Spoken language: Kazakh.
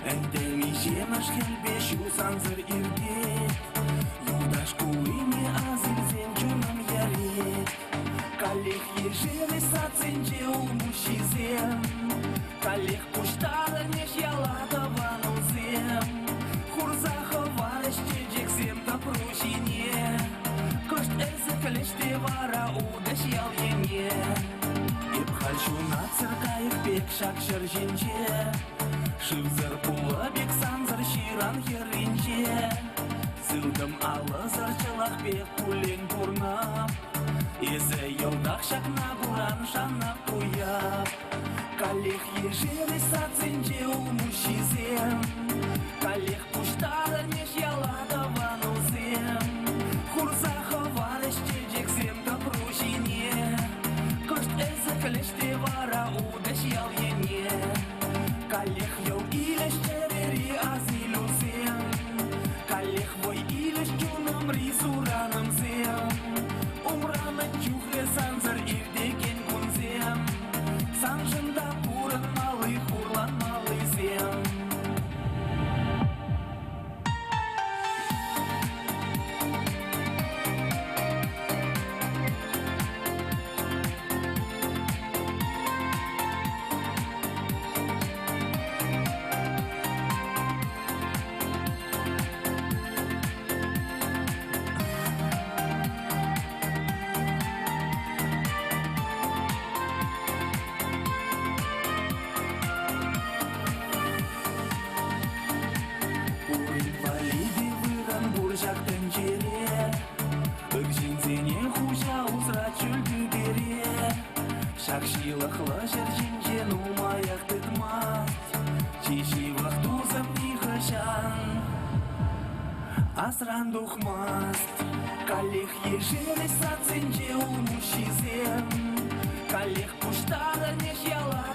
Эндемище наш хелбешу санзыр ирдет. Юдаш куиме азылзен чунам ярет. Калех ежели саценче умущизем. Калех куштары неш яладаванузем. Хурзаховарышче жексем тапрушине. Кошт эзі кіліште вара удаш ял ене. Епхальшу на циркаих бек шакшыр женче. Шывзыр пулы бек санзыр ширан херинче. Сылдым алызыр чылах бек пулен пурнап. Эзі елдақ шакна буран шанап куяп. Калех ежели саценче умущизем. Калех пуштары неш яладаванузем. Хурзаховарышче жексем тапрушине. Кошт эзі кіліште вара удаш ял ене. Калех йол илеш черери азилузем. Калех вой илеш чуным рисураным зем. Умраны чухре санзыр ирдекен кунзем. Санжында пурын малый хурлан малый зем. Жактын жере Үкжинзене хужа узра чүлді бере Шакшилықлы жер жинжен умаяқ тытмаст Чеши вақтузым нихышан Асран духмаст Калех ежели саценче умущизем Калех пуштары неш яла